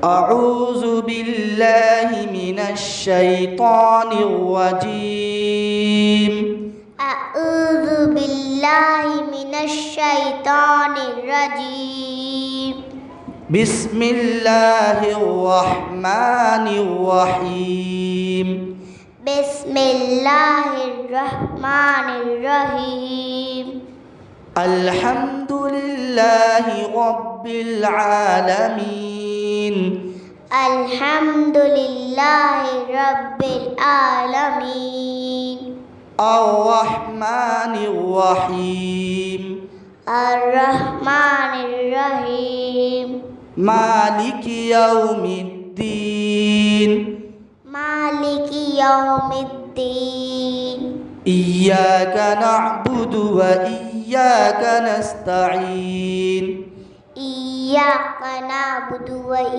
أعوذ بالله من الشيطان الرجيم. أعوذ بالله من الشيطان الرجيم. بسم الله الرحمن الرحيم. بسم الله الرحمن الرحيم. الحمد لله رب العالمين. الحمد لله رب العالمين. الرحمن الرحيم. الرحمن الرحيم. مالك يوم الدين. مالك يوم الدين. إياك نعبد وإياك نستعين. إياك نعبد